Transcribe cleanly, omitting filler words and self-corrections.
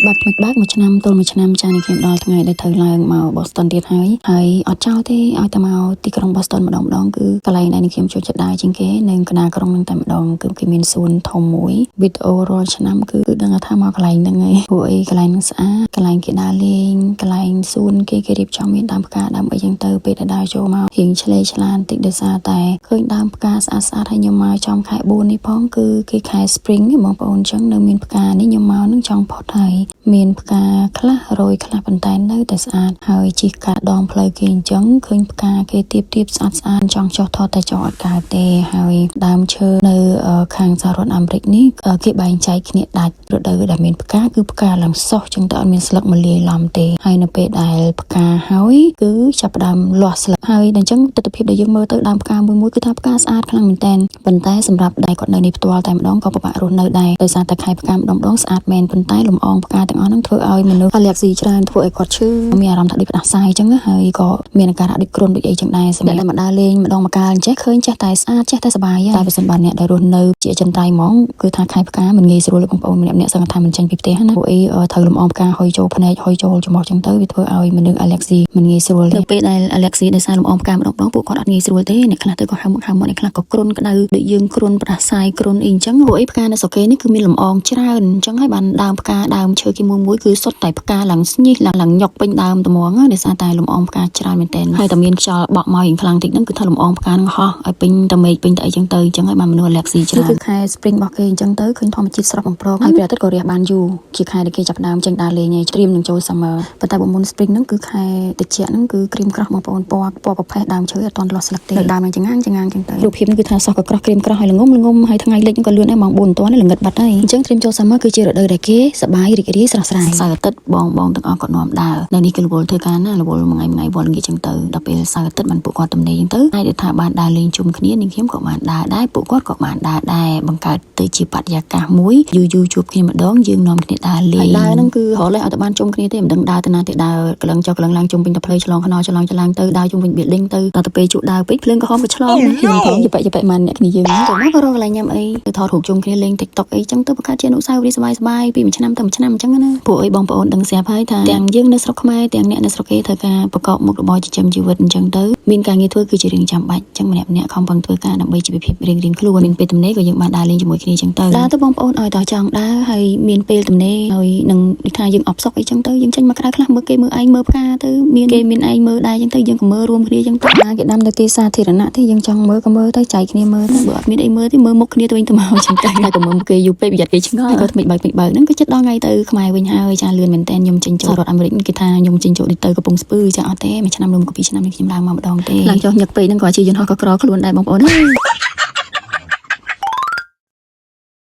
បាក់មួយឆ្នាំទល់មួយឆ្នាំចាស់នេះខ្ញុំដល់ថ្ងៃដែលត្រូវឡើងមក Boston ទៀតហើយអត់ចោលទេឲ្យតែមកទីក្រុង Boston ម្ដងគឺកន្លែងដែលខ្ញុំចូលចិត្តដែរជាងគេនៅកណ្ដាលក្រុងហ្នឹងតែម្ដងគឺគេមានសួនធំមួយវីដេអូរាល់ឆ្នាំគឺដឹងថាមកកន្លែងហ្នឹងឯងពួកអីកន្លែងហ្នឹងស្អាតកន្លែងគេដើរលេងកន្លែងសួនគេរៀបចំមានដើមផ្កាដើមអីចឹងទៅពេលដែលដើរចូលមករៀងឆ្លេឆ្លាតតិចដោយសារតែឃើញដើមផ្កាស្អាតហើយខ្ញុំមកចំខែ4នេះផងគឺគេខែ Spring បងប្អូនចឹងនៅមានផ្កានេះខ្ញុំមកនឹងចង់ផុតហើយមានផ្កាខ្លះរយខ្លះប៉ុន្តែនៅតែស្អាតហើយជិះកាត់ដងផ្លូវគេអញ្ចឹងឃើញផ្កាគេទៀបស្អាតចង់ចុះថតតែចង់អត់កើតទេហើយដើមឈើនៅខាងសហរដ្ឋអាមេរិកនេះគេបែងចែកគ្នាដាច់រដូវដែលមានផ្កាគឺផ្កាឡើងសោះចឹងតែអត់មានស្លឹកមកលាយឡំទេហើយនៅពេលដែលផ្កាហើយគឺចាប់ផ្ដើមលាស់ស្លឹកហើយអញ្ចឹងទស្សនវិជ្ជាដែលយើងមើលទៅដើមផ្កាមួយគឺថាផ្កាស្អាតខ្លាំងមែនតើប៉ុន្តែសម្រាប់ដែលគាត់នៅនេះផ្ទាល់តែម្ដងក៏ពិបាករស់នៅដែរដោយសារតែខែផ្កាម្ដងស្អាតមែនប៉ុន្តែលំអងផ្កាទាំងអស់ហ្នឹងធ្វើឲ្យមនុស្សអាឡែកស៊ីច្រើនធ្វើឲ្យគាត់ឈឺមានអារម្មណ៍ថាដូចផ្ដាសាយអញ្ចឹងហើយក៏មានអាការៈដូចគ្រុនដូចអីចឹងដែរសម្រាប់តែមកដើរលេងម្ដងម្កាលអញ្ចេះឃើញចេះតែស្អាតចេះតែសប្បាយតែបើសិនបើអ្នកដែលរស់នៅជាចិនត្រៃហ្មងគឺថាខែផ្កាមិនងាយស្រួលបងប្អូនម្នាក់សឹងថាមិនចេញពីផ្ទះណាពួកអីត្រូវលំអងផ្កាហុយចូលភ្នែកហុយចូលច្រមុះចឹងទៅវាធ្វើឲ្យមនុស្សអាឡែកស៊ីមិនងាយស្រួលទេពេលដែលអាឡែកស៊ីដោយសារលំអងផ្កាម្ដងពួកគាត់អត់ងាយស្រួលទេអ្នកខ្លះទៅក៏ហៅមកអ្នកខ្លះក៏គ្រុនក្តៅដូចយើងគ្រុនផ្ដាសាយគ្រុនអីអញ្ចឹងពួកអីផ្កានៅស្រុកគេនេះគឺមានលំអងច្រើនអញ្ចឹងហើយបានដើមផ្កាដើមឈើគេមួយគឺសុទ្ធតែផ្កាឡើងស្ញិះឡើងញុកពេញដើមត្មងដោយសារតែលំអងផ្កាច្រើនមែនទែនហើយតែមានខ្យល់បក់មកយ៉ាងខ្លាំងតិចហ្នឹងគឺថាលំអងផ្កាហ្នឹងហោះឲ្យពេញតែមេឃពេញតែអីចឹងទៅអញ្ចឹងហើយបានមនុស្សអាឡែកស៊ីច្រើនគឺខែ Spring របស់គេអញ្ចឹងទៅឃើញធម្មជាតិស្រស់បំព្រងហើយព្រះអាទិត្យក៏រះបានយូរជាខែដែលគេចាប់ដើមចេញដើរលេងហើយត្រៀមនឹងចូល Summer ប៉ុន្តែបើមុន Spring ហ្នឹងគឺខែត្រជាក់ហ្នឹងគឺក្រៀមក្រោះបងប្អូនពណ៌ប្រផេះដើមឈើអត់ទាន់លាស់ស្លឹកទេដើមហ្នឹងចង្អាងចឹងទៅរូបភាពហ្នឹងគឺថាសោះក៏ក្រោះក្រៀមក្រោះហើយល្ងំហើយថ្ងៃលិចក៏លឿនដែរម៉ោង 4 ទាន់ល្ងឹតបាត់ហើយអញ្ចឹងត្រៀមចូល Summer គឺជារដូវដែលគេសប្បាយរីករាយស្រស់ស្រាយសៅរ៍អាទិត្យបងទាំងអស់គាត់នាំដើរនៅនេះគឺរវល់ធ្វើការណារវល់មួយថ្ងៃវល់ល្ងាចចឹងទៅដល់ពេលសៅរ៍អាទិត្យបានពួកគាត់ទំនេរចឹងទៅហើយដែលថាបានដើរលេងជុំគ្នានាងខ្ញុំក៏បានដើរដែរពួកគាត់ក៏បានដើរដែរបង្កើតទៅជាបរិយាកាសមួយយូរជួបគ្នាម្ដងយើងនាំគ្នាដើរលេងដើរហ្នឹងគឺរហូតឲ្យតែបានជុំគ្នាទេមិនដឹងដើរទៅណាទេដើរកលឹងចុះកលឹងឡើងជុំវិញទៅផ្លូវឆ្លងខ្នល់ឆ្លងចឡើងទៅដើរជុំវិញ building ទៅដល់ទៅពេលជួដើរពេកភ្លើងក៏ហមក៏ឆ្លងខ្ញុំផងយប៉ម៉ានអ្នកគ្នាយើងទៅមកក៏រកកន្លែងញ៉ាំអីទៅថតរូបជុំគ្នាលេង TikTok អីចឹងទៅបង្កើតជាអនុស្សាវរីយ៍សប្បាយពីមួយឆ្នាំទៅមួយឆ្នាំអញ្ចឹងណាពួកអីបងប្អូនដឹងស្រាប់ហើយថាទាំងយើងនៅស្រុកខ្មែរទាំងអ្នកនៅស្រុកគេត្រូវការប្រកបមុខរបរចិញ្ចឹមជីវិតអញ្ចឹងទៅមានការងារធ្វើគឺជារឿងចាំបាច់អញ្ចឹងម្នាក់ខំប្រឹងធ្វើការដើម្បីជីវភាពរៀងខ្លួនមានពេលទំនេរក៏យើងបានដើរលេងជាមួយគ្នាអញ្ចឹងទៅដើរទៅបងប្អូនឲ្យតចង់ដើរហើយមានពេលទំនេរហើយនឹងនិយាយថាយើងអបសុកអីចឹងទៅយើងចេញមកក្រៅខ្លះមើលគេមើលឯងមើលផ្កាទៅមានគេមានឯងមើលដែរអញ្ចឹងទៅយើងក៏មើលរួមគ្នាអញ្ចឹងទៅគេដាំនៅទីសាធារណៈទេយើងចង់មើលក៏មើលទៅចែកគ្នាមើលទៅបើអត់មានអីមើលទេមើលមុខគ្នាទៅវិញទៅមកអញ្ចឹងទៅតែក៏មើលគេយូរពេកប្រយ័ត្នគេឆ្ងល់ក៏ថ្មិចបើហ្នឹងក៏ចិត្តដល់ថ្ងៃទៅខ្មែរវិញហើយចាលឿនមែនតើខ្ញុំចេញចូលរដ្ឋអាមេរិកគេថាខ្ញុំចេញចូលទៅកំពង់ស្ពឺចាអត់ទេមួយឆ្នាំឬ2ឆ្នាំនេះខ្ញុំឡើងមកម្ដងទេឡើងចុះញឹកពេកហ្នឹងក៏ជាយន្តហោះក៏ក្រខ្លួនដែរបងប្អូន